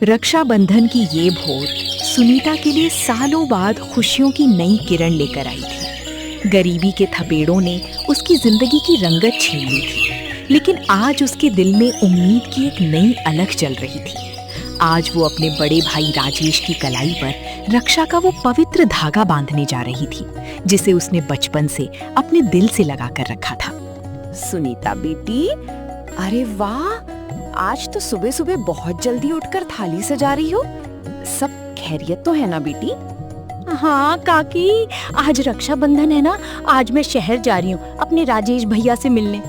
रक्षाबंधन की ये भोर सुनीता के लिए सालों बाद खुशियों की नई किरण लेकर आई थी। गरीबी के थपेड़ों ने उसकी जिंदगी की रंगत छीन ली थी, लेकिन आज उसके दिल में उम्मीद की एक नई अलख जल रही थी। आज वो अपने बड़े भाई राजेश की कलाई पर रक्षा का वो पवित्र धागा बांधने जा रही थी, जिसे उसने बचपन से अपने दिल से लगा कर रखा था। सुनीता बेटी, अरे वाह, आज तो सुबह सुबह बहुत जल्दी उठकर थाली सजा रही हो। सब खैरियत तो है ना बेटी? हाँ काकी, आज रक्षाबंधन है ना। आज मैं शहर जा रही हूँ अपने राजेश भैया से मिलने।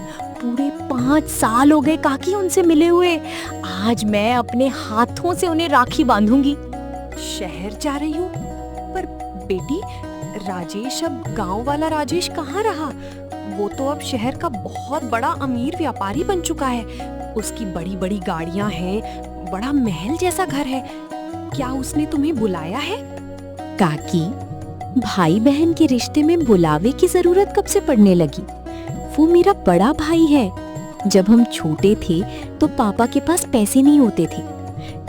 पूरे 5 साल हो गए काकी उनसे मिले हुए। आज मैं अपने हाथों से उन्हें राखी बांधूंगी। शहर जा रही हूँ? पर बेटी, राजेश अब गांव वाला राजेश कहाँ रहा? वो तो अब शहर का बहुत बड़ा अमीर व्यापारी बन चुका है। उसकी बड़ी बड़ी गाड़ियां हैं, बड़ा महल जैसा घर है। क्या उसने तुम्हें बुलाया है? काकी, भाई बहन के रिश्ते में बुलावे की जरूरत कब से पड़ने लगी? वो मेरा बड़ा भाई है। जब हम छोटे थे तो पापा के पास पैसे नहीं होते थे,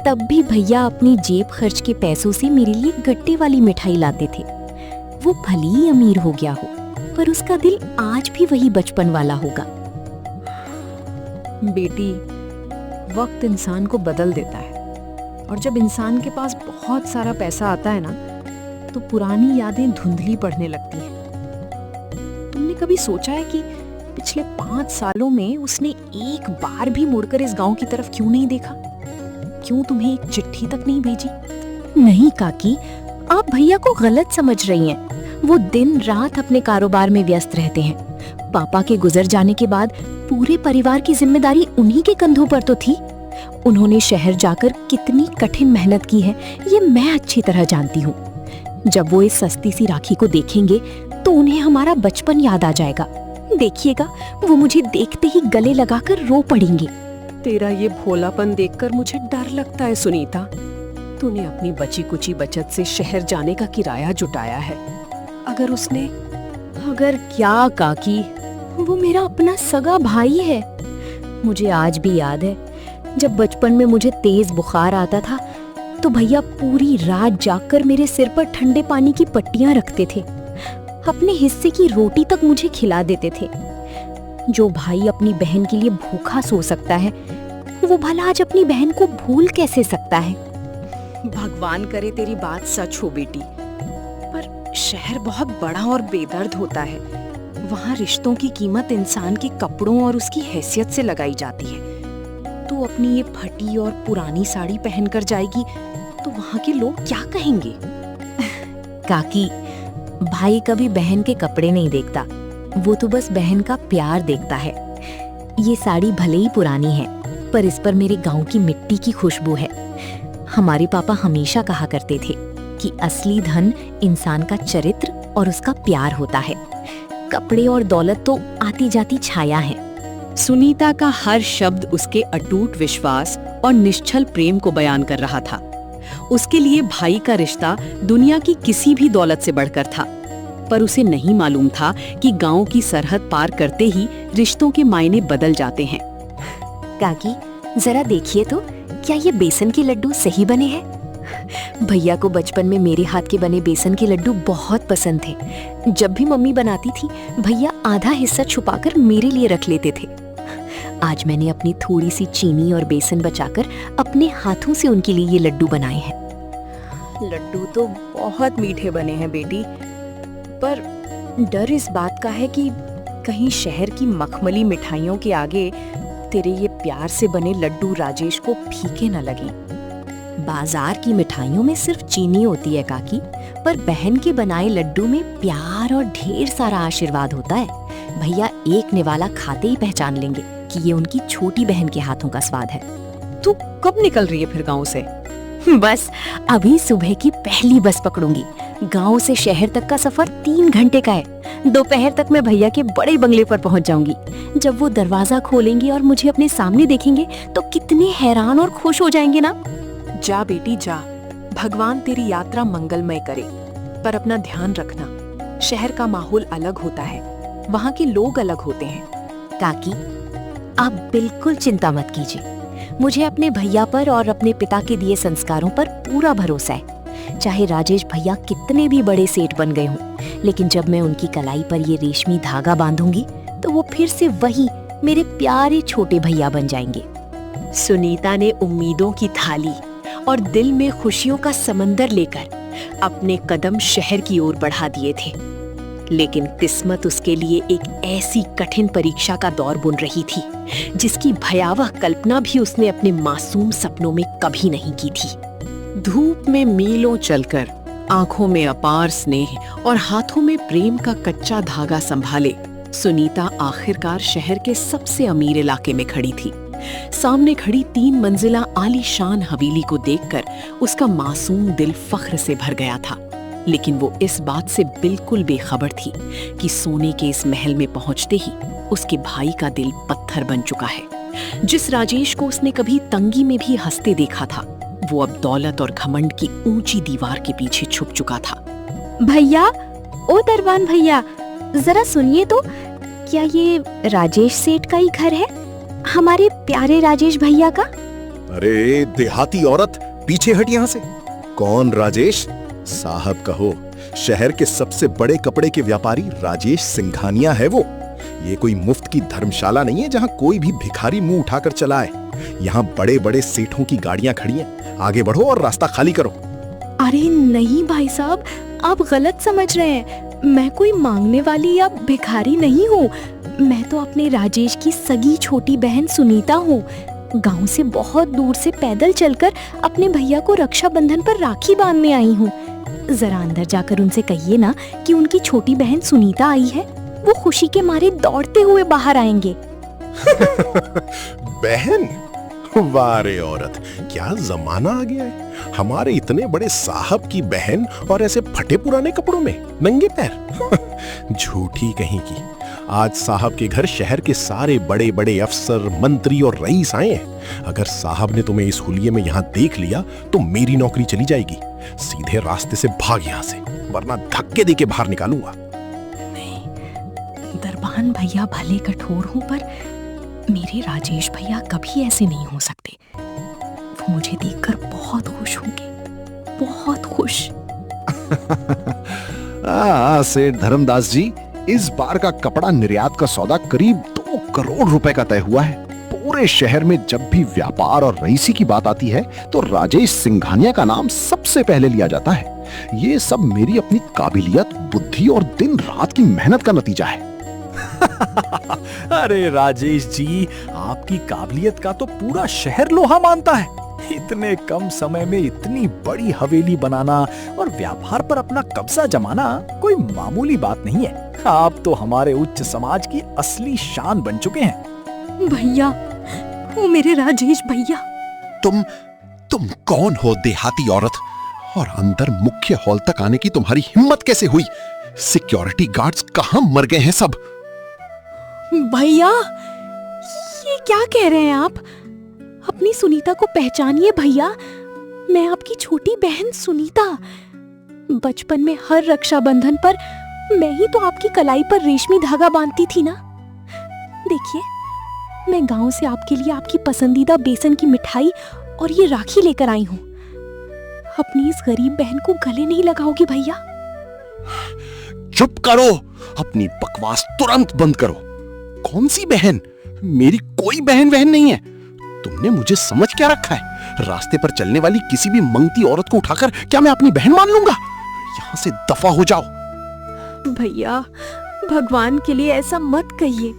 तब भी भैया अपनी जेब खर्च के पैसों से मेरे लिए गट्टे वाली मिठाई लाते थे। वो भले ही अमीर हो गया हो, पर उसका दिल आज भी वही बचपन वाला होगा। बेटी, वक्त इंसान को बदल देता है, और जब इंसान के पास बहुत सारा पैसा आता है ना, तो पुरानी यादें धुंधली पड़ने लगती हैं। तुमने कभी सोचा है कि पिछले 5 सालों में उसने एक बार भी मुड़कर इस गांव की तरफ क्यों नहीं देखा? क्यों तुम्हें एक चिट्ठी तक नहीं भेजी? नहीं काकी, आप भैया को गलत समझ रही हैं। वो दिन रात अपने कारोबार में व्यस्त रहते हैं। पापा के गुजर जाने के बाद पूरे परिवार की जिम्मेदारी उन्हीं के कंधों पर तो थी। उन्होंने शहर जाकर कितनी कठिन मेहनत की है, ये मैं अच्छी तरह जानती हूँ। जब वो इस सस्ती सी राखी को देखेंगे तो उन्हें हमारा बचपन याद आ जाएगा। देखिएगा, वो मुझे देखते ही गले लगाकर रो पड़ेंगे। तेरा ये भोलापन देखकर मुझे डर लगता है सुनीता। तूने अपनी बची कुची बचत से शहर जाने का किराया जुटाया है। अगर क्या काकी, वो मेरा अपना सगा भाई है। मुझे आज भी याद है, जब बचपन में मुझे तेज बुखार आता था तो भैया पूरी रात जागकर मेरे सिर पर ठंडे पानी की पट्टियां रखते थे। अपने हिस्से की रोटी तक मुझे खिला देते थे। जो भाई अपनी बहन के लिए भूखा सो सकता है, वो भला आज अपनी बहन को भूल कैसे सकता है? भगवान करे तेरी बात सच हो बेटी, पर शहर बहुत बड़ा और बेदर्द होता है। वहाँ रिश्तों की कीमत इंसान के कपड़ों और उसकी हैसियत से लगाई जाती है। तू अपनी ये फटी और पुरानी साड़ी पहनकर जाएगी तो वहाँ के लोग क्या कहेंगे? काकी, भाई कभी बहन के कपड़े नहीं देखता, वो तो बस बहन का प्यार देखता है। ये साड़ी भले ही पुरानी है, पर इस पर मेरे गांव की मिट्टी की खुशबू है। हमारे पापा हमेशा कहा करते थे कि असली धन इंसान का चरित्र और उसका प्यार होता है। कपड़े और दौलत तो आती जाती छाया है। सुनीता का हर शब्द उसके अटूट विश्वास और निश्चल प्रेम को बयान कर रहा था। उसके लिए भाई का रिश्ता दुनिया की किसी भी दौलत से बढ़कर था, पर उसे नहीं मालूम था कि गांव की सरहद पार करते ही रिश्तों के मायने बदल जाते हैं। काकी, जरा देखिए तो, क्या ये बेसन के लड्डू सही बने हैं? भैया को बचपन में मेरे हाथ के बने बेसन के लड्डू बहुत पसंद थे। जब भी मम्मी बनाती थी, भैया आधा हिस्सा छुपाकर मेरे लिए रख लेते थे। आज मैंने अपनी थोड़ी सी चीनी और बेसन बचाकर अपने हाथों से उनके लिए ये लड्डू बनाए हैं। लड्डू तो बहुत मीठे बने हैं बेटी, पर डर इस बात का है कि कहीं शहर की मखमली मिठाइयों के आगे तेरे ये प्यार से बने लड्डू राजेश को फीके न लगे। बाजार की मिठाइयों में सिर्फ चीनी होती है काकी, पर बहन के बनाए लड्डू में प्यार और ढेर सारा आशीर्वाद होता है। भैया एक निवाला खाते ही पहचान लेंगे कि ये उनकी छोटी बहन के हाथों का स्वाद है। तू कब निकल रही है फिर गांव से? बस अभी सुबह की पहली बस पकड़ूंगी। गांव से शहर तक का सफर 3 घंटे का है। दोपहर तक मैं भैया के बड़े बंगले पर पहुंच जाऊंगी। जब वो दरवाजा खोलेंगे और मुझे अपने सामने देखेंगे तो कितने हैरान और खुश हो जाएंगे ना। जा बेटी जा, भगवान तेरी यात्रा मंगलमय करे, पर अपना ध्यान रखना। शहर का माहौल अलग होता है, वहाँ के लोग अलग होते हैं। काकी, आप बिल्कुल चिंता मत कीजिए। मुझे अपने भैया पर और अपने पिता के दिए संस्कारों पर पूरा भरोसा है। चाहे राजेश भैया कितने भी बड़े सेठ बन गए हों, लेकिन जब मैं उनकी कलाई पर ये रेशमी धागा बांधूंगी तो वो फिर से वही मेरे प्यारे छोटे भैया बन जाएंगे। सुनीता ने उम्मीदों की थाली और दिल में खुशियों का समंदर लेकर अपने कदम शहर की ओर बढ़ा दिए थे, लेकिन किस्मत उसके लिए एक ऐसी कठिन परीक्षा का दौर बुन रही थी जिसकी भयावह कल्पना भी उसने अपने मासूम सपनों में कभी नहीं की थी। धूप में मीलों चलकर, आंखों में अपार स्नेह और हाथों में प्रेम का कच्चा धागा संभाले सुनीता आखिरकार शहर के सबसे अमीर इलाके में खड़ी थी। सामने खड़ी 3 मंजिला आलीशान हवेली को देखकर उसका मासूम दिल फख्र से भर गया था, लेकिन वो इस बात से बिल्कुल बेखबर थी कि सोने के इस महल में पहुंचते ही उसके भाई का दिल पत्थर बन चुका है। जिस राजेश को उसने कभी तंगी में भी हंसते देखा था, वो अब दौलत और घमंड की ऊंची दीवार के पीछे छुप चुका था। भैया, ओ दरबान भैया, जरा सुनिए तो, क्या ये राजेश सेठ का ही घर है? हमारे प्यारे राजेश भैया का? अरे देहाती औरत, पीछे हट यहाँ से। कौन राजेश? साहब कहो, शहर के सबसे बड़े कपड़े के व्यापारी राजेश सिंघानिया है वो। ये कोई मुफ्त की धर्मशाला नहीं है जहाँ कोई भी भिखारी मुंह उठाकर चला है। यहाँ बड़े बड़े सेठों की गाड़ियां खड़ी हैं। आगे बढ़ो और रास्ता खाली करो। अरे नहीं भाई साहब, आप गलत समझ रहे हैं। मैं कोई मांगने वाली या भिखारी नहीं हूँ। मैं तो अपने राजेश की सगी छोटी बहन सुनीता हूँ। गांव से बहुत दूर से पैदल चलकर अपने भैया को रक्षाबंधन पर राखी बांधने आई हूँ। जरा अंदर जाकर उनसे कहिए ना कि उनकी छोटी बहन सुनीता आई है। वो खुशी के मारे दौड़ते हुए बाहर आएंगे। बहन? वाह रे औरत, क्या जमाना आ गया है। हमारे इतने बड़े साहब की बहन और ऐसे फटे पुराने कपड़ों में, नंगे पैर। झूठी कहीं की। आज साहब के घर शहर के सारे बड़े बड़े अफसर, मंत्री और रईस आए हैं। अगर साहब ने तुम्हें इस हुलिये में यहाँ देख लिया तो मेरी नौकरी चली जाएगी। सीधे रास्ते से भाग यहाँ से, वरना धक्के देके बाहर निकालूंगा। नहीं, दरबान भैया भले कठोर हों, पर मेरे राजेश भैया कभी ऐसे नहीं हो सकते। वो मुझे देखकर बहुत खुश होंगे, बहुत खुश। सेठ धर्मदास जी, इस बार का कपड़ा निर्यात का सौदा करीब 2 करोड़ रुपए का तय हुआ है। पूरे शहर में जब भी व्यापार और रईसी की बात आती है तो राजेश सिंघानिया का नाम सबसे पहले लिया जाता है। ये सब मेरी अपनी काबिलियत, बुद्धि और दिन रात की मेहनत का नतीजा है। अरे राजेश जी, आपकी काबिलियत का तो पूरा शहर लोहा मानता है। इतने कम समय में इतनी बड़ी हवेली बनाना और व्यापार पर अपना कब्जा जमाना कोई मामूली बात नहीं है। आप तो हमारे उच्च समाज की असली शान बन चुके हैं। भैया, वो मेरे राजेश भैया। तुम कौन हो देहाती औरत? और अंदर मुख्य हॉल तक आने की तुम्हारी हिम्मत कैसे हुई? सिक्योरिटी गार्ड्स कहां मर गए हैं सब? भैया, ये क्या कह रहे हैं आप? अपनी सुनीता को पहचानिए भैया। मैं आपकी छोटी बहन सुनीता। बचपन में हर रक्षाबंधन पर मैं ही तो आपकी कलाई पर रेशमी धागा बांधती थी ना। देखिए, मैं गांव से आपके लिए आपकी पसंदीदा बेसन की मिठाई और ये राखी लेकर आई हूँ। अपनी इस गरीब बहन को गले नहीं लगाओगी भैया? चुप करो, अपनी बकवास तुरंत बंद करो। कौन सी बहन? मेरी कोई बहन वहन नहीं है। तुमने मुझे समझ क्या रखा है? रास्ते पर चलने वाली किसी भी मंगती औरत को उठाकर क्या मैं अपनी बहन मान लूंगा? यहाँ से दफा हो जाओ। भैया, भगवान के लिए ऐसा मत कहिए।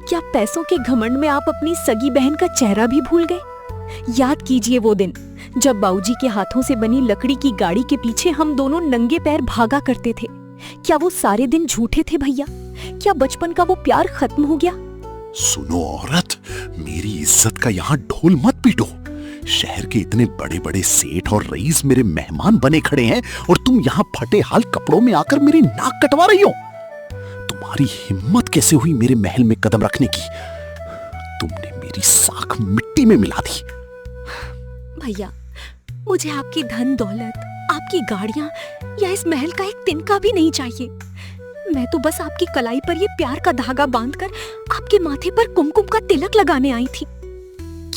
क्या पैसों के घमंड में आप अपनी सगी बहन का चेहरा भी भूल गए? याद कीजिए वो दिन जब बाबूजी के हाथों से बनी लकड़ी की गाड़ी के पीछे हम दोनों नंगे पैर भागा करते थे। क्या वो सारे दिन झूठे थे भैया? क्या बचपन का वो प्यार खत्म हो गया? सुनो औरत, मेरी इज्जत का यहाँ ढोल मत पीटो। शहर के इतने बड़े बड़े सेठ और रईस मेरे मेहमान बने खड़े हैं और तुम यहाँ फटे हाल कपड़ों में आकर मेरी नाक कटवा रही हो। तुम्हारी हिम्मत कैसे हुई मेरे महल में कदम रखने की? तुमने मेरी साख मिट्टी में मिला दी। भैया, मुझे आपकी धन दौलत, आपकी गाड़ियां या इस महल का एक तिनका भी नहीं चाहिए। मैं तो बस आपकी कलाई पर ये प्यार का धागा बांधकर आपके माथे पर कुमकुम का तिलक लगाने आई थी।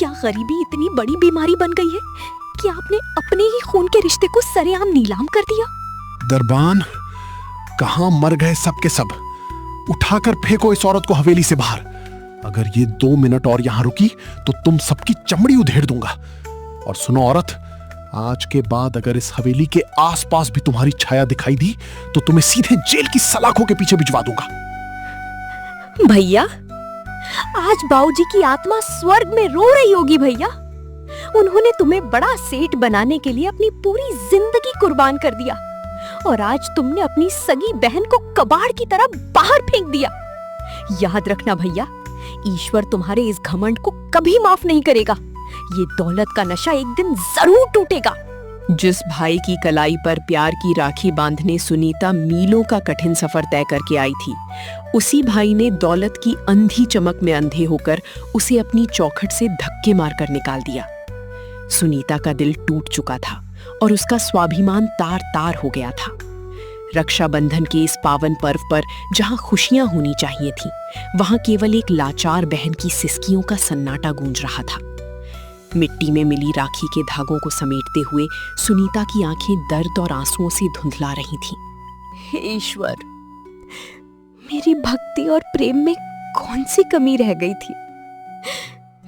क्या गरीबी इतनी बड़ी बीमारी बन गई है कि आपने अपने ही खून के रिश्ते को सरेआम नीलाम कर दिया? दरबान, कहां मर गए सब के सब। उठाकर फेंको इस औरत को हवेली से बाहर। अगर ये 2 मिनट और यहां रुकी तो तुम सबकी चमड़ी उधेड़ दूंगा। और सुनो औरत, आज के बाद अगर इस हवेली के आसपास भी तुम्हारी छाया दिखाई दी तो तुम्हें सीधे जेल की सलाखों के पीछे भिजवा दूंगा। भैया, आज बाबूजी की आत्मा स्वर्ग में रो रही होगी भैया। उन्होंने तुम्हें बड़ा सेठ बनाने के लिए अपनी पूरी जिंदगी कुर्बान कर दिया और आज तुमने अपनी सगी बहन को कबाड़ की तरह बाहर फेंक दिया। याद रखना भैया, ईश्वर तुम्हारे इस घमंड को कभी माफ नहीं करेगा। ये दौलत का नशा एक दिन जरूर टूटेगा। जिस भाई की कलाई पर प्यार की राखी बांधने सुनीता मीलों का कठिन सफर तय करके आई थी, उसी भाई ने दौलत की अंधी चमक में अंधे होकर उसे अपनी चौखट से धक्के मारकर निकाल दिया। सुनीता का दिल टूट चुका था और उसका स्वाभिमान तार तार हो गया था। रक्षाबंधन के इस पावन पर्व पर जहां खुशियां होनी चाहिए थी, वहां केवल एक लाचार बहन की सिसकियों का सन्नाटा गूंज रहा था। मिट्टी में मिली राखी के धागों को समेटते हुए सुनीता की आंखें दर्द और आंसुओं से धुंधला रही थीं। हे ईश्वर, मेरी भक्ति और प्रेम में कौन सी कमी रह गई थी?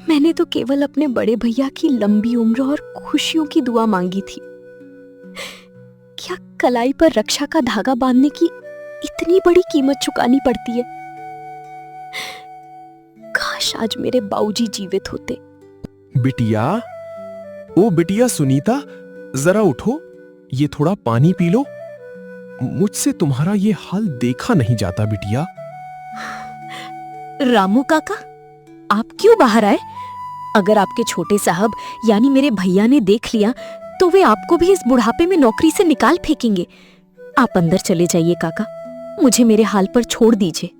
मैंने तो केवल अपने बड़े भैया की लंबी उम्र और खुशियों की दुआ मांगी थी। क्या कलाई पर रक्षा का धागा बांधने की इतनी बड़ी कीमत चुकानी पड़ती है? काश आज मेरे बाबूजी जीवित होते। बिटिया, ओ बिटिया सुनीता, जरा उठो, ये थोड़ा पानी पी लो। मुझसे तुम्हारा ये हाल देखा नहीं जाता बिटिया। रामू काका, आप क्यों बाहर आए? अगर आपके छोटे साहब यानी मेरे भैया ने देख लिया तो वे आपको भी इस बुढ़ापे में नौकरी से निकाल फेंकेंगे। आप अंदर चले जाइए काका, मुझे मेरे हाल पर छोड़ दीजिए।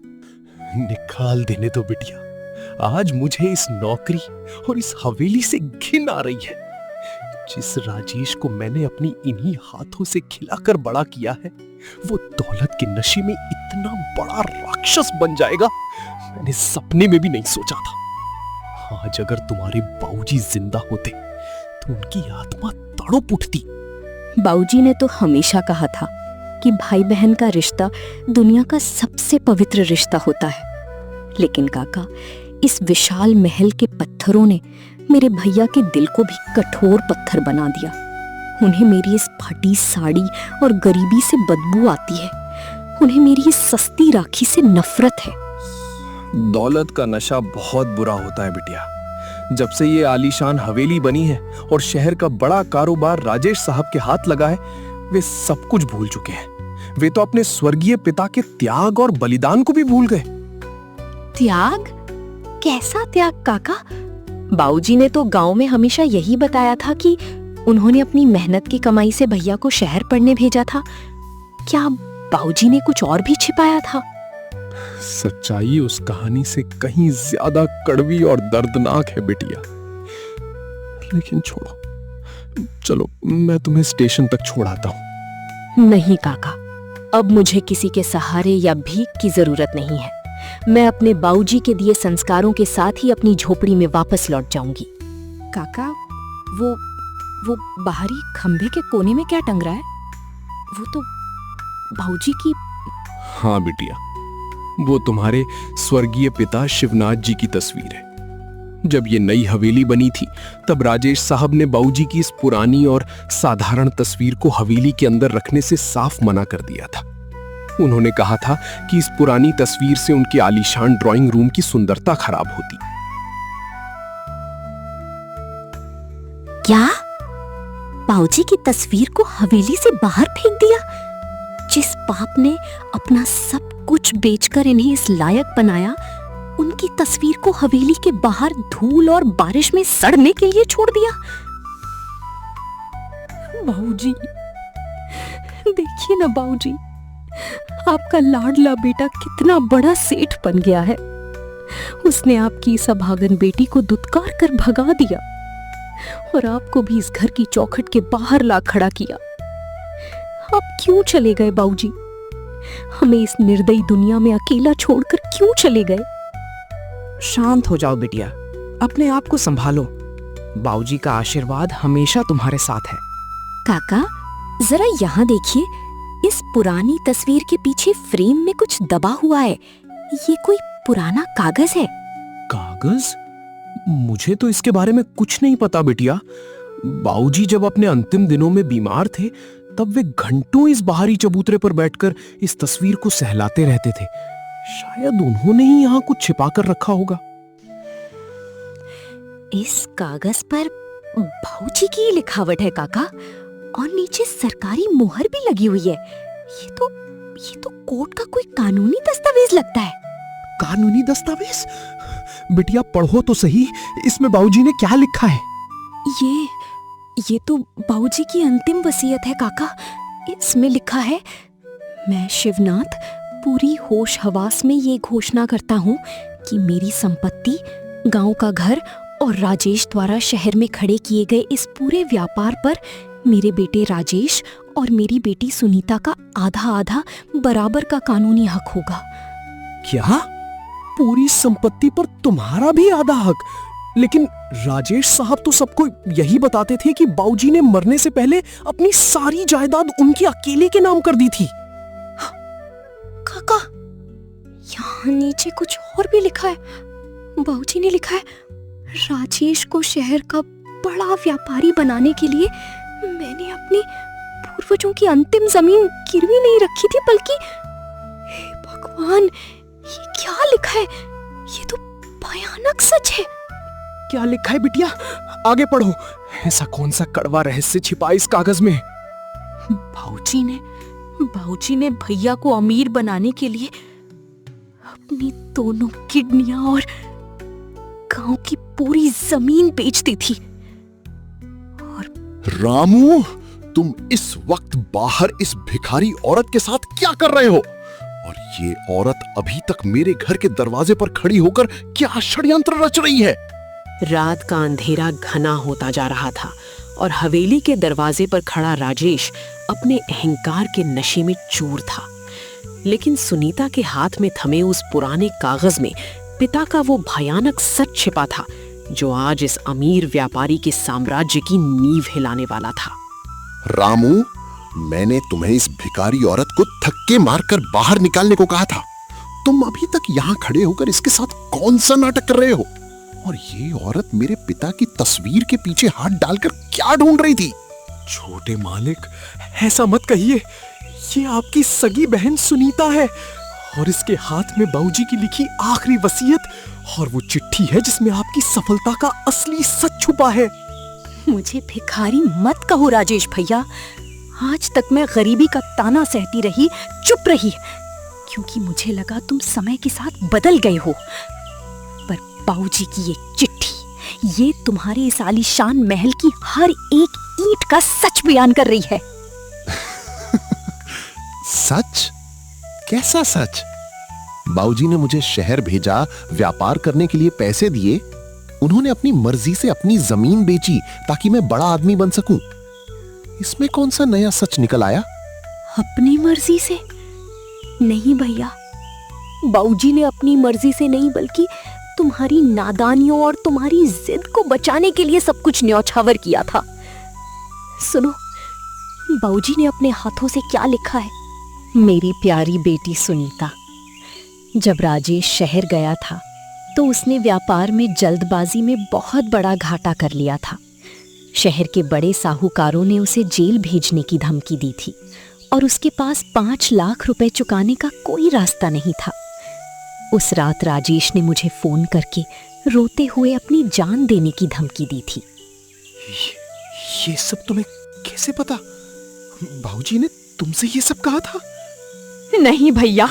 निकाल देने दो बिटिया, आज मुझे इस नौकरी और इस हवेली से घिन आ रही है। जिस राजेश को मैंने अपनी इन्हीं हाथों से खिलाकर बड़ा किया है, वो दौलत के नशे में इतना बड़ा राक्षस बन जाएगा, मैंने सपने में भी नहीं सोचा था। आज अगर तुम्हारे बाबूजी जिंदा होते तो उनकी आत्मा तड़प उठती। बाबूजी ने तो हमेशा कहा था कि भाई बहन का रिश्ता दुनिया का सबसे पवित्र रिश्ता होता है। लेकिन काका, इस विशाल महल के पत्थरों ने मेरे भैया के दिल को भी कठोर पत्थर बना दिया। उन्हें मेरी इस फटी साड़ी और गरीबी से बदबू आती है। उन्हें मेरी इस सस्ती राखी से नफरत है। दौलत का नशा बहुत बुरा होता है बिटिया। जब से ये आलीशान हवेली बनी है और शहर का बड़ा कारोबार राजेश साहब के हाथ लगा है, वे सब कुछ भूल चुके हैं। वे तो अपने स्वर्गीय पिता के त्याग और बलिदान को भी भूल गए। त्याग? कैसा त्याग काका? बाबूजी ने तो गांव में हमेशा यही बताया था कि उन्होंने अपनी मेहनत की कमाई से भैया को शहर पढ़ने भेजा था। क्या बाबूजी ने कुछ और भी छिपाया था? सच्चाई उस कहानी से कहीं ज्यादा कड़वी और दर्दनाक है बिटिया। लेकिन छोड़ो, चलो मैं तुम्हें स्टेशन तक छोड़ाता हूँ। नहीं काका, अब मुझे किसी के सहारे या भीख की जरूरत नहीं है। मैं अपने बाबूजी के दिए संस्कारों के साथ ही अपनी झोपड़ी में वापस लौट जाऊंगी। काका, वो बाहरी खंभे के कोने में क्या टंग रहा है? वो तो बाबूजी की। हाँ बिटिया, वो तुम्हारे स्वर्गीय पिता शिवनाथ जी की तस्वीर है। जब ये नई हवेली बनी थी, तब राजेश साहब ने बाबूजी की इस पुरानी और साधारण तस्वीर को हवेली के अंदर रखने से साफ मना कर दिया था। उन्होंने कहा था कि इस पुरानी तस्वीर से उनके आलीशान ड्राइंग रूम की सुंदरता खराब होती। क्या? बाबूजी की तस्वीर को हवेली से बाहर फेंक दिया? जिस बाप ने अपना सब कुछ बेचकर इन्हें इस लायक बनाया, उनकी तस्वीर को हवेली के बाहर धूल और बारिश में सड़ने के लिए छोड़ दिया। बाबूजी, देखिए ना बाबूजी, आपका लाडला बेटा कितना बड़ा सेठ बन गया है। उसने आपकी इस अभागन बेटी को दुत्कार कर भगा दिया और आपको भी इस घर की चौखट के बाहर ला खड़ा किया। आप क्यों चले गए बाबूजी? हमें इस निर्दयी दुनिया में अकेला छोड़कर क्यों चले गए? शांत हो जाओ बिटिया, अपने आप को संभालो। बाबूजी का आशीर्वाद हमेशा तुम्हारे साथ है। काका, जरा यहाँ देखिए, इस पुरानी तस्वीर के पीछे फ्रेम में कुछ दबा हुआ है। ये कोई पुराना कागज है। कागज? मुझे तो इसके बारे में कुछ नहीं पता बिटिया। बाबूजी जब अपने अंतिम दिनों में बीमार थे तब वे घंटों इस बाहरी चबूतरे पर बैठकर इस तस्वीर को सहलाते रहते थे। शायद उन्होंने ही यहाँ कुछ छिपा कर रखा होगा। इस कागज पर बाबूजी की लिखावट है काका, और नीचे सरकारी मुहर भी लगी हुई है। ये तो कोर्ट का कोई कानूनी दस्तावेज लगता है। कानूनी दस्तावेज? बिटिया पढ़ो तो सही, इसमें बाबूजी ने क्या लिखा है? ये तो बाबूजी की अंतिम वसीयत है काका। इसमें लिखा है, मैं शिवनाथ पूरी होश हवास में ये घोषणा करता हूँ कि मेरी संपत्ति, गांव का घर और राजेश द्वारा शहर में खड़े किए गए इस पूरे व्यापार पर मेरे बेटे राजेश और मेरी बेटी सुनीता का आधा आधा बराबर का कानूनी हक होगा। क्या? पूरी संपत्ति पर तुम्हारा भी आधा हक? लेकिन राजेश साहब तो सबको यही बताते थे कि बाबूजी ने मरने से पहले अपनी सारी जायदाद उनके अकेले के नाम कर दी थी। काका, यहाँ नीचे कुछ और भी लिखा है। बाबूजी ने लिखा है, राजेश को शहर का बड़ा व्यापारी बनाने के लिए मैंने अपनी पूर्वजों की अंतिम जमीन गिरवी नहीं रखी थी, बल्कि हे भगवान, ये क्या लिखा है? ये तो भयानक सच है। क्या लिखा है बिटिया? आगे पढ़ो। ऐसा कौन सा कड़वा रहस्य छिपा इस कागज में? बाबूजी ने भैया को अमीर बनाने के लिए अपनी दोनों किडनियां और गांव की पूरी जमीन बेच दी थी। रामू, तुम इस वक्त बाहर इस भिखारी औरत के साथ क्या कर रहे हो? और ये औरत अभी तक मेरे घर के दरवाजे पर खड़ी होकर क्या षड्यंत्र रच रही है? रात का अंधेरा घना होता जा रहा था और हवेली के दरवाजे पर खड़ा राजेश अपने अहंकार के नशे में चूर था। लेकिन सुनीता के हाथ में थमे उस पुराने कागज में पिता का वो भयानक सच छिपा था, जो आज इस अमीर व्यापारी के साम्राज्य की नींव हिलाने वाला था। रामू, मैंने तुम्हें इस भिखारी औरत को धक्के मारकर बाहर निकालने को कहा था। तुम अभी तक यहाँ खड़े होकर इसके साथ कौन सा नाटक कर रहे हो? और ये औरत मेरे पिता की तस्वीर के पीछे हाथ डालकर क्या ढूंढ रही थी? छोटे मालिक, ऐसा मत कहिए। ये आपकी सगी बहन सुनीता है और इसके हाथ में बाबूजी की लिखी आखिरी वसीयत और वो चिट्ठी है जिसमें आपकी सफलता का असली सच छुपा है। मुझे भिखारी मत कहो राजेश भैया। आज तक मैं गरीबी का ताना सहती रही, चुप रही, क्योंकि मुझे लगा तुम समय के साथ बदल गए हो। पर बाबूजी की ये चिट्ठी, ये तुम्हारे इस आलीशान महल की हर एक ईंट का सच बयान कर रही है। सच? कैसा सच? बाबूजी ने मुझे शहर भेजा, व्यापार करने के लिए पैसे दिए। उन्होंने अपनी मर्जी से अपनी जमीन बेची ताकि मैं बड़ा आदमी बन सकूं। इसमें कौन सा नया सच निकल आया? अपनी मर्जी से? नहीं भैया, बाबूजी ने अपनी मर्जी से नहीं, बल्कि तुम्हारी नादानियों और तुम्हारी जिद को बचाने के लिए सब कुछ न्यौछावर किया था। सुनो, बाबूजी ने अपने हाथों से क्या लिखा है। मेरी प्यारी बेटी सुनीता, जब राजेश शहर गया था तो उसने व्यापार में जल्दबाजी में बहुत बड़ा घाटा कर लिया था। शहर के बड़े साहूकारों ने उसे जेल भेजने की धमकी दी थी और उसके पास 5 लाख रुपए चुकाने का कोई रास्ता नहीं था। उस रात राजेश ने मुझे फोन करके रोते हुए अपनी जान देने की धमकी दी थी। ये सब तुम्हें कैसे पता? बाबूजी ने तुमसे ये सब कहा था? नहीं भैया,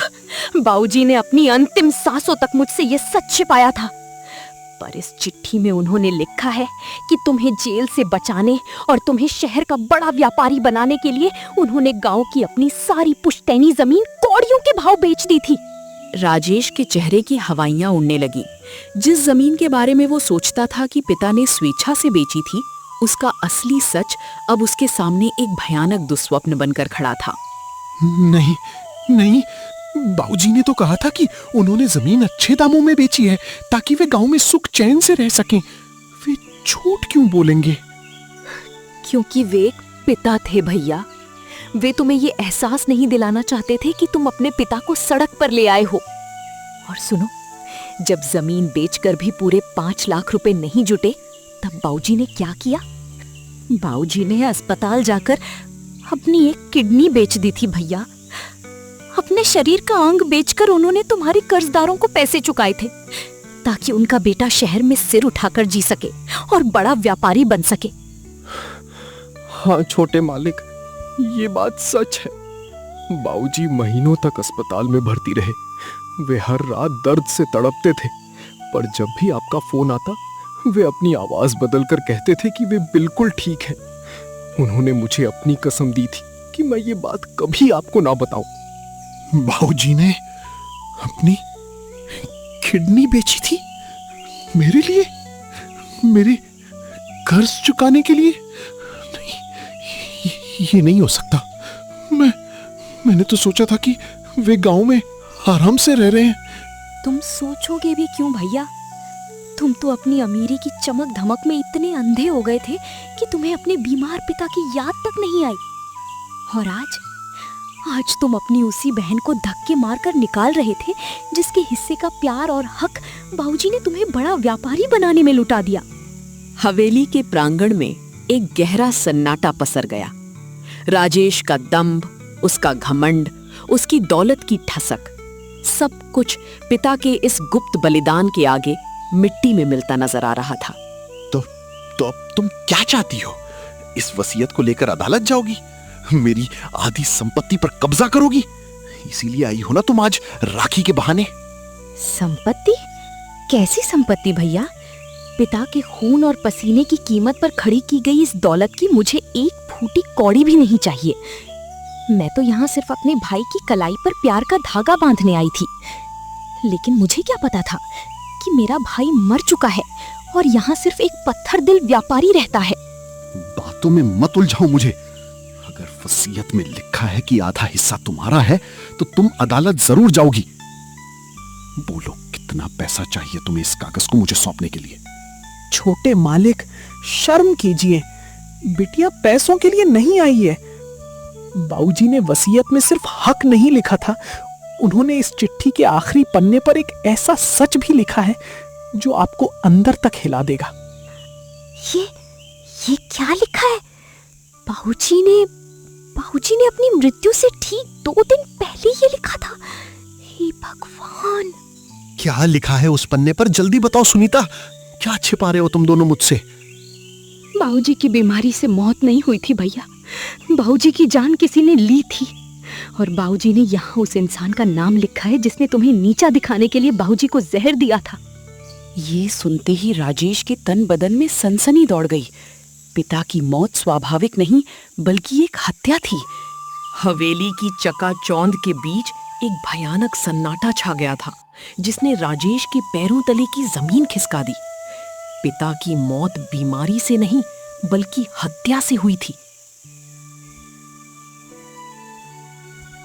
बाबूजी ने अपनी अंतिम सांसों तक मुझसे ये सच छिपाया था। पर इस चिट्ठी में उन्होंने लिखा है कि तुम्हें जेल से बचाने और तुम्हें शहर का बड़ा व्यापारी बनाने के लिए उन्होंने गांव की अपनी सारी पुश्तैनी जमीन कौड़ियों के भाव बेच दी थी। राजेश के चेहरे की हवाइयां उड़ने लगी। जिस जमीन के बारे में वो सोचता था कि पिता ने स्वेच्छा से बेची थी, उसका असली सच अब उसके सामने एक भयानक दुस्वप्न बनकर खड़ा था। नहीं नहीं, बाबूजी ने तो कहा था कि उन्होंने जमीन अच्छे दामों में बेची है ताकि वे गांव में सुख चैन से रह सकें। वे झूठ क्यों बोलेंगे? क्योंकि वे एक पिता थे भैया। वे तुम्हें ये एहसास नहीं दिलाना चाहते थे कि तुम अपने पिता को सड़क पर ले आए हो। और सुनो, जब जमीन बेचकर भी पूरे 5 लाख रुपए नहीं जुटे, तब बाऊजी ने क्या किया? बाऊजी ने अस्पताल जाकर अपनी एक किडनी बेच दी थी भैया। अपने शरीर का अंग बेचकर उन्होंने तुम्हारे कर्जदारों को पैसे चुकाए थे, ताकि उनका बेटा शहर में सिर उठाकर जी सके और बड़ा व्यापारी बन सके। हाँ छोटे मालिक, ये बात सच है। बाबूजी महीनों तक अस्पताल में भर्ती रहे। वे हर रात दर्द से तड़पते थे, पर जब भी आपका फोन आता, वे अपनी आवाज बदलकर कहते थे कि वे बिल्कुल ठीक हैं। उन्होंने मुझे अपनी कसम दी थी कि मैं ये बात कभी आपको ना बताऊं। बाबूजी ने अपनी किडनी बेची थी मेरे लिए, मेरे कर्ज चुकाने के लिए? नहीं, ये नहीं हो सकता। मैंने तो सोचा था कि वे गांव में आराम से रह रहे हैं। तुम सोचोगे भी क्यों भैया? तुम तो अपनी अमीरी की चमक धमक में इतने अंधे हो गए थे कि तुम्हें अपने बीमार पिता की याद तक नहीं आई। और आज तुम अपनी उसी बहन को धक्के मारकर निकाल रहे थे जिसके हिस्से का प्यार और हक बाबूजी ने तुम्हें बड़ा व्यापारी बनाने में लुटा दिया। हवेली के प्रांगण में एक गहरा सन्नाटा पसर गया। राजेश का दंभ, उसका घमंड, उसकी दौलत की ठसक, सब कुछ पिता के इस गुप्त बलिदान के आगे मिट्टी में मिलता नजर आ रहा था। तो अब तुम क्या चाहती हो? इस वसीयत को लेकर अदालत जाओगी? मेरी आधी संपत्ति पर कब्जा करोगी? इसीलिए आई हो ना तुम आज राखी के बहाने? संपत्ति? कैसी संपत्ति भैया? पिता के खून और पसीने की कीमत पर खड़ी की गई इस दौलत की मुझे एक फूटी कौड़ी भी नहीं चाहिए। मैं तो यहाँ सिर्फ अपने भाई की कलाई पर प्यार का धागा बांधने आई थी। लेकिन मुझे क्या पता था कि मेरा भाई मर चुका है और यहाँ सिर्फ एक पत्थर दिल व्यापारी रहता है। बातों में मत उलझाओ मुझे। अगर वसीयत में लिखा है कि आधा हिस्सा तुम्हारा है, तो तुम अदालत जरूर जाओगी। बोलो, कितना पैसा चाहिए तुम्हें इस कागज को मुझे सौंपने के लिए? छोटे मालिक, शर्म कीजिए। बिटिया पैसों के लिए नहीं आई है। बाबूजी ने वसीयत में सिर्फ हक नहीं लिखा था, उन्होंने इस चिट्ठी के आखिरी पन्ने पर एक ऐसा सच भी लिखा है जो आपको अंदर तक हिला देगा। ये क्या लिखा है? बाबूजी ने अपनी मृत्यु से ठीक 2 दिन पहले ये लिखा था। हे भगवान! क्या लिखा है उस पन्ने पर? जल्दी बताओ सुनीता, क्या छिपा रहे हो तुम दोनों मुझसे? बाबूजी की बीमारी से मौत नहीं हुई थी भैया। बाबूजी की जान किसी ने ली थी, और बाबूजी ने यहाँ उस इंसान का नाम लिखा है जिसने तुम्हें नीचा दिखाने के लिए बाबूजी को जहर दिया था। ये सुनते ही राजेश के तन बदन में सनसनी दौड़ गई। पिता की मौत स्वाभाविक नहीं बल्कि एक हत्या थी। हवेली की चकाचौंध के बीच एक भयानक सन्नाटा छा गया था जिसने राजेश के पैरों तले की जमीन खिसका दी। पिता की मौत बीमारी से नहीं बल्कि हत्या से हुई थी।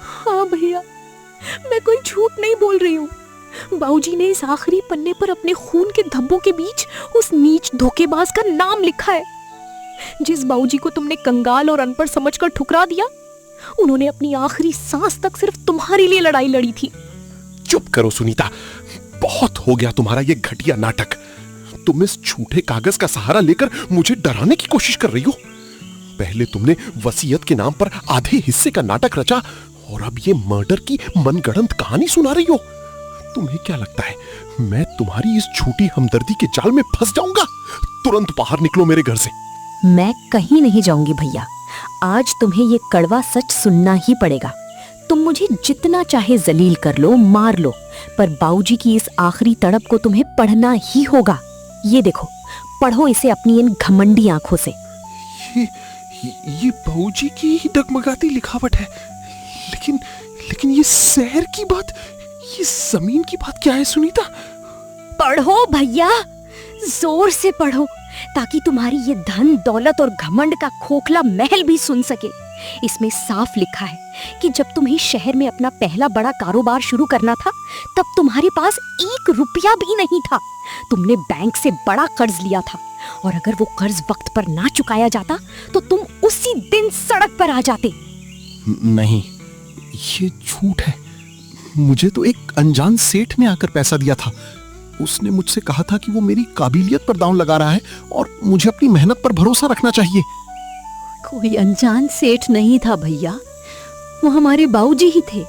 हाँ भैया, मैं कोई झूठ नहीं बोल रही हूँ। बाबूजी ने इस आखिरी पन्ने पर अपने खून के धब्बों के बीच उस नीच धोखेबाज का नाम लिखा है। जिस बाबूजी को तुमने कंगाल और अनपढ़ समझकर ठुकरा दिया, उन्होंने अपनी आखिरी सांस तक सिर्फ तुम्हारे लिए लड़ाई लड़ी थी। चुप करो सुनीता, बहुत हो गया तुम्हारा ये घटिया नाटक। तुम इस झूठे कागज का सहारा लेकर मुझे डराने की कोशिश कर रही हो। पहले तुमने वसीयत के नाम पर आधे हिस्से का नाटक रचा, और अब ये मर्डर की मनगढ़ंत कहानी सुना रही हो। तुम्हें क्या लगता है मैं तुम्हारी इस झूठी हमदर्दी के जाल में फंस जाऊंगा? तुरंत बाहर निकलो मेरे घर से। मैं कहीं नहीं जाऊंगी भैया। आज तुम्हें ये कड़वा सच सुनना ही पड़ेगा। तुम मुझे जितना चाहे जलील कर लो, मार लो, पर बाबूजी की इस आखिरी तड़प को तुम्हें पढ़ना ही होगा। ये देखो, पढ़ो इसे अपनी इन घमंडी आंखों से। ये बाबूजी की ही डगमगाती लिखावट है, लेकिन ये शहर की बात, ये जमीन की बात क्या है सुनीता? पढ़ो भैया, जोर से पढ़ो, ताकि तुम्हारी ये धन दौलत और घमंड का खोखला महल भी सुन सके इसमें साफ लिखा है कि जब तुम्हें शहर में अपना पहला बड़ा कारोबार शुरू करना था तब तुम्हारे पास 1 रुपया भी नहीं था। तुमने बैंक से बड़ा कर्ज लिया था और अगर वो कर्ज वक्त पर ना चुकाया जाता तो तुम उसी दिन सड़क पर आ जाते। नहीं, ये झूठ है। मुझे तो एक अनजान सेठ ने आकर पैसा दिया था। उसने मुझसे कहा था कि वो मेरी काबिलियत पर दांव लगा रहा है और मुझे अपनी मेहनत पर भरोसा रखना चाहिए। कोई अनजान सेठ नहीं था भैया, वो हमारे बाऊजी ही थे।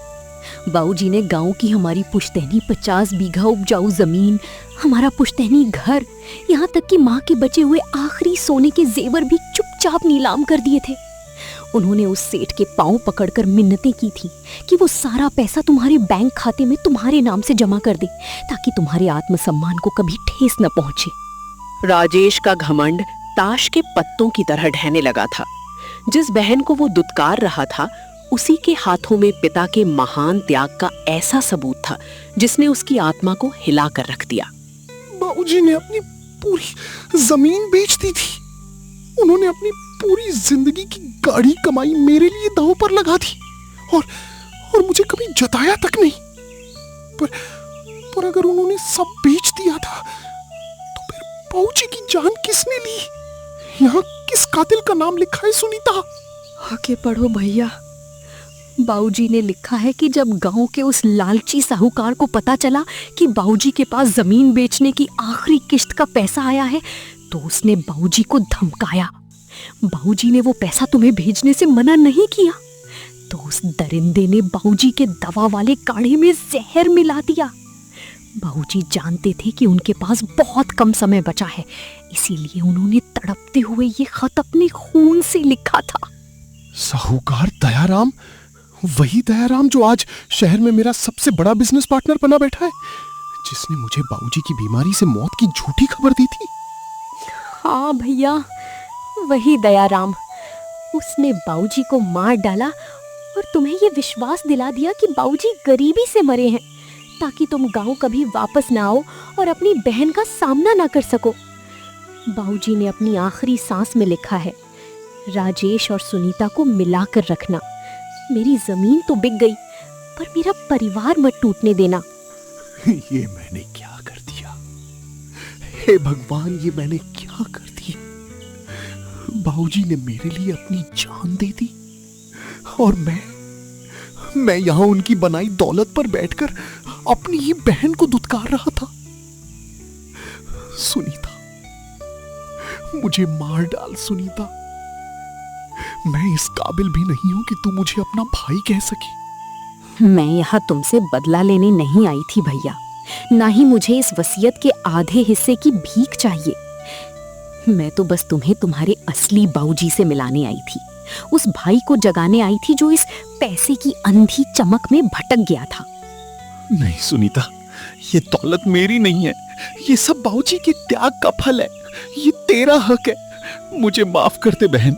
बाऊजी ने गांव की हमारी पुश्तैनी 50 बीघा उपजाऊ जमीन, हमारा पुश्तैनी घर, यहाँ तक कि माँ के बचे हुए आखिरी सोने के जेवर भी चुपचाप नीलाम कर दिए थे। उन्होंने उस सेठ के पांव पकड़कर मिन्नतें की थी कि वो सारा पैसा तुम्हारे बैंक खाते में तुम्हारे नाम से जमा कर दे ताकि तुम्हारे आत्मसम्मान को कभी ठेस न पहुंचे। राजेश का घमंड ताश के पत्तों की तरह ढहने लगा था। जिस बहन को वो दुत्कार रहा था उसी के हाथों में पिता के महान त्याग का ऐसा सबूत था जिसने उसकी आत्मा को हिला कर रख दिया। बाबूजी ने अपनी पूरी जमीन बेच दी थी। उन्होंने अपनी पूरी जिंदगी की गाढ़ी कमाई मेरे लिए दांव पर लगा दी और मुझे कभी जताया तक नहीं। पर अगर उन्होंने सब बेच दिया था तो फिर बाबूजी की जान किसने ली? यहाँ किस कातिल का नाम लिखा है सुनीता? आगे पढ़ो भैया। बाऊजी ने लिखा है कि जब गांव के उस लालची साहूकार को पता चला कि बाऊजी के पास जमीन बेचने की आखिरी किश्त का पैसा आया है तो उसने बाऊजी को धमकाया। बाऊजी ने वो पैसा तुम्हें भेजने से मना नहीं किया तो उस दरिंदे ने बाऊजी के दवा वाले काढ़े में जहर मिला दिया। बाऊजी जानते थे कि उनके पास बहुत कम समय बचा है, इसीलिए उन्होंने तड़पते हुए ये खत अपने खून से लिखा था। साहूकार दयाराम, वही दयाराम जो आज शहर में मेरा सबसे बड़ा बिजनेस पार्टनर बना बैठा है, जिसने मुझे बाबूजी की बीमारी से मौत की झूठी खबर दी थी। हाँ भैया, वही दयाराम। उसने बाऊजी को मार डाला और तुम्हें ये विश्वास दिला दिया कि बाऊजी गरीबी से मरे हैं ताकि तुम गांव कभी वापस ना आओ और अपनी बहन का सामना ना कर सको। बाऊजी ने अपनी आखिरी सांस में लिखा है, राजेश और सुनीता को मिलाकर रखना। मेरी जमीन तो बिक गई पर मेरा परिवार मत टूटने देना। ये मैंने क्या कर दिया? हे भगवान, ये मैंने क्या कर दिया? बाबूजी ने मेरे लिए अपनी जान दे दी और मैं यहां उनकी बनाई दौलत पर बैठकर अपनी ही बहन को दुत्कार रहा था। सुनीता, मुझे मार डाल सुनीता। मैं इस काबिल भी नहीं हूं कि तू मुझे अपना भाई कह सके। मैं यहाँ तुमसे बदला लेने नहीं आई थी भैया, ना ही मुझे इस वसीयत के आधे हिस्से की भीख चाहिए। मैं तो बस तुम्हें तुम्हारे असली बाऊजी से मिलाने आई थी, उस भाई को जगाने आई थी जो इस पैसे की अंधी चमक में भटक गया था। नहीं सुनीता, ये दौलत मेरी नहीं है, ये सब बाबूजी के त्याग का फल है। ये तेरा हक है। मुझे माफ कर दे बहन।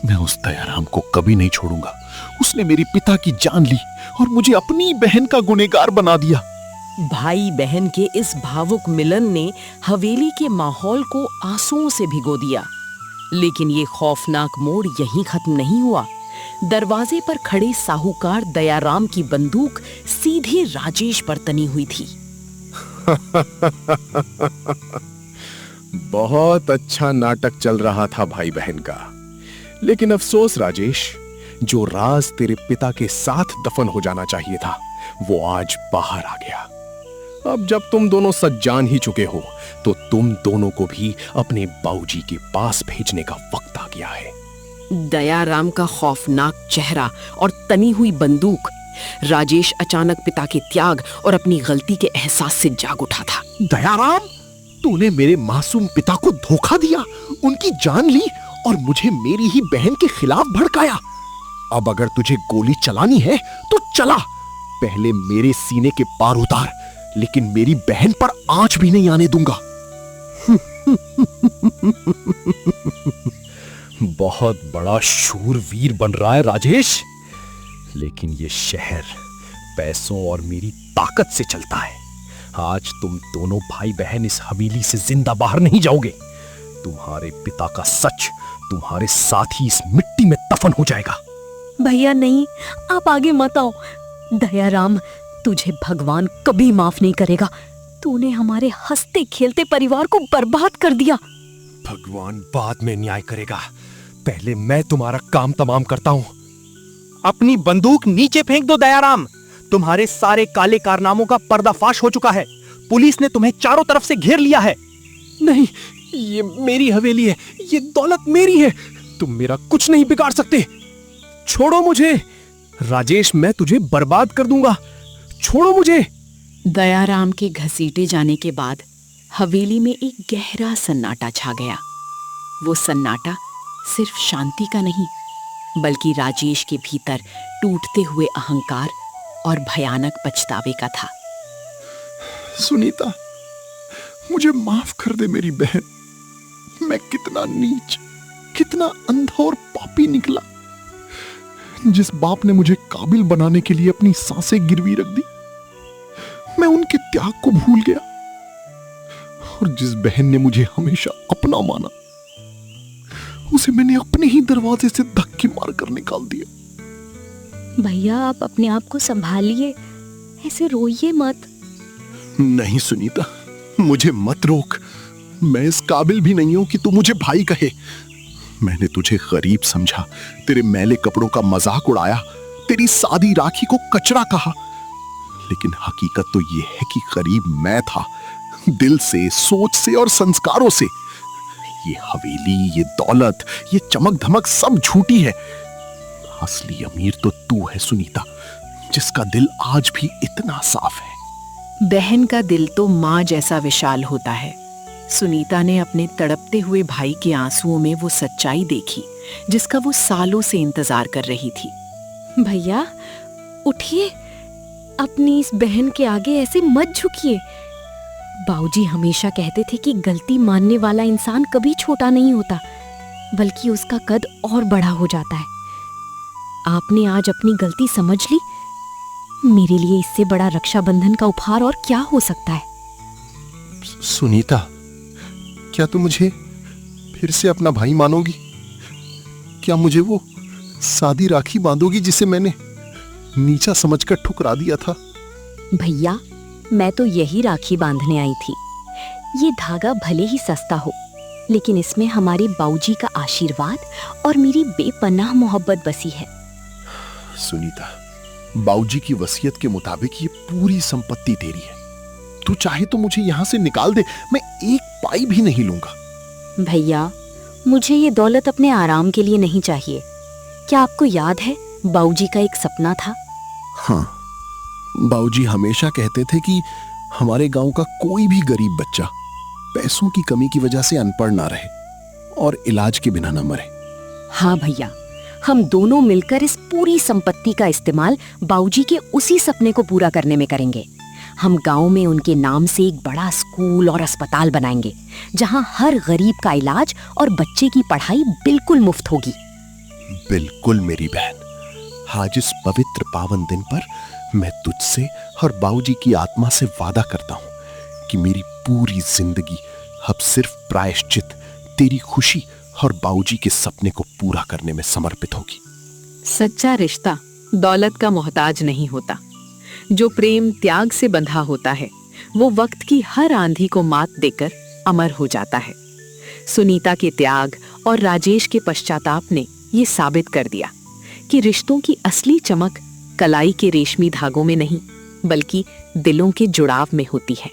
मैं उस दयाराम को कभी नहीं छोड़ूंगा। उसने मेरी पिता की जान ली और मुझे अपनी बहन का गुनहगार बना दिया। भाई बहन के इस भावुक मिलन ने हवेली के माहौल को आंसुओं से भिगो दिया। लेकिन ये खौफनाक मोड़ यहीं खत्म नहीं हुआ। दरवाजे पर खड़े साहूकार दयाराम की बंदूक सीधे राजेश पर तनी हुई थी। बहुत अच्छा नाटक चल रहा था भाई बहन का, लेकिन अफसोस राजेश, जो राज तेरे पिता के साथ दफन हो जाना चाहिए था वो आज बाहर आ गया। अब जब तुम दोनों सच जान ही चुके हो तो तुम दोनों को भी अपने बाऊजी के पास भेजने का वक्त आ गया है। दयाराम का खौफनाक चेहरा और तनी हुई बंदूक। राजेश अचानक पिता के त्याग और अपनी गलती के एहसास से जाग उठा था। दयाराम, तूने मेरे मासूम पिता को धोखा दिया, उनकी जान ली और मुझे मेरी ही बहन के खिलाफ भड़काया। अब अगर तुझे गोली चलानी है तो चला, पहले मेरे सीने के पार उतार, लेकिन मेरी बहन पर आंच भी नहीं आने दूंगा। बहुत बड़ा शूरवीर बन रहा है राजेश, लेकिन ये शहर पैसों और मेरी ताकत से चलता है। आज तुम दोनों भाई बहन इस हवेली से जिंदा बाहर नहीं जाओगे। तुम्हारे पिता का सच तुम्हारे साथ ही इस मिट्टी में दफन हो जाएगा। भैया नहीं, आप आगे मत आओ। दयाराम, तुझे भगवान कभी माफ नहीं करेगा। तूने हमारे हंसते खेलते परिवार को बर्बाद कर दिया। भगवान बाद में न्याय करेगा, पहले मैं तुम्हारा काम तमाम करता हूं। अपनी बंदूक नीचे फेंक दो दयाराम। तुम्हारे सारे काले कारनामों का पर्दाफाश हो चुका है। पुलिस ने तुम्हें चारों तरफ से घेर लिया है। नहीं, ये मेरी हवेली है, ये दौलत मेरी है, तुम मेरा कुछ नहीं बिगाड़ सकते। छोड़ो मुझे राजेश, मैं तुझे बर्बाद कर दूंगा, छोड़ो मुझे। दयाराम के घसीटे जाने के बाद हवेली में एक गहरा सन्नाटा छा गया। वो सन्नाटा सिर्फ शांति का नहीं, बल्कि राजेश के भीतर टूटते हुए अहंकार और भयानक पछतावे का था। सुनीता, मुझे माफ कर दे मेरी बहन। मैं कितना नीच, कितना अंधा और पापी निकला। जिस बाप ने मुझे काबिल बनाने के लिए अपनी सांसें गिरवी रख दी, मैं उनके त्याग को भूल गया। और जिस बहन ने मुझे हमेशा अपना माना, उसे मैंने अपने ही दरवाजे से धक्के मारकर निकाल दिया। भैया, आप अपने आप को संभालिए, ऐसे रोइए मत। नहीं सुनीता, मुझे मत रोक। मैं इस काबिल भी नहीं हूं कि तू मुझे भाई कहे। मैंने तुझे गरीब समझा, तेरे मैले कपड़ों का मजाक उड़ाया, तेरी सादी राखी को कचरा कहा। लेकिन हकीकत तो यह है कि गरीब मैं था, दिल से, सोच से और संस्कारों से। ये हवेली, ये दौलत, ये चमक धमक सब झूठी है। असली अमीर तो तू है सुनीता, जिसका दिल आज भी इतना साफ है। बहन का दिल तो माँ जैसा विशाल होता है। सुनीता ने अपने तड़पते हुए भाई के आंसुओं में वो सच्चाई देखी जिसका वो सालों से इंतजार कर रही थी। भैया उठिए, अपनी इस बहन के आगे ऐसे मत झुकिए। बाऊजी हमेशा कहते थे कि गलती मानने वाला इंसान कभी छोटा नहीं होता, बल्कि उसका कद और बड़ा हो जाता है। आपने आज अपनी गलती समझ ली। मेरे लिए इससे बड़ा रक्षाबंधन का उपहार और क्या हो सकता है। सुनीता, क्या तू मुझे फिर से अपना भाई मानोगी? क्या मुझे वो सादी राखी बांधोगी जिसे मैंने नीचा समझकर ठुकरा दिया था? भैया, मैं तो यही राखी बांधने आई थी। ये धागा भले ही सस्ता हो, लेकिन इसमें हमारे बाऊजी का आशीर्वाद और मेरी बेपनाह मोहब्बत बसी है। सुनीता, बाऊजी की वसीयत के मुताबिक ये पूरी संपत्ति तेरी है। तू चाहे तो मुझे यहां से निकाल दे, मैं एक पाई भी नहीं लूंगा। भैया, मुझे ये दौलत अपने आराम के लिए नहीं चाहिए। क्या आपको याद है, बाऊजी का एक सपना था? हाँ, बाऊजी हमेशा कहते थे कि हमारे गांव का कोई भी गरीब बच्चा पैसों की कमी की वजह से अनपढ़ ना रहे और इलाज के बिना ना मरे। हाँ भैया, हम दोनों मिलकर इस पूरी संपत्ति का इस्तेमाल बाऊजी के उसी सपने को पूरा करने में करेंगे। हम गांव में उनके नाम से एक बड़ा स्कूल और अस्पताल बनाएंगे, जहां हर गरीब का इलाज और बच्चे की पढ़ाई बिल्कुल मुफ्त होगी। बिल्कुल मेरी बहन, आज इस पवित्र पावन दिन पर मैं तुझसे और बाऊजी की आत्मा से वादा करता हूं कि मेरी पूरी जिंदगी अब सिर्फ प्रायश्चित तेरी खुशी और बाऊजी के सपने को पूरा करने में समर्पित होगी। सच्चा रिश्ता दौलत का मोहताज नहीं होता। जो प्रेम त्याग से बंधा होता है, वो वक्त की हर आंधी को मात देकर अमर हो जाता है। सुनीता के त्याग और राजेश के पश्चाताप ने ये साबित कर दिया कि रिश्तों की असली चमक कलाई के रेशमी धागों में नहीं, बल्कि दिलों के जुड़ाव में होती है।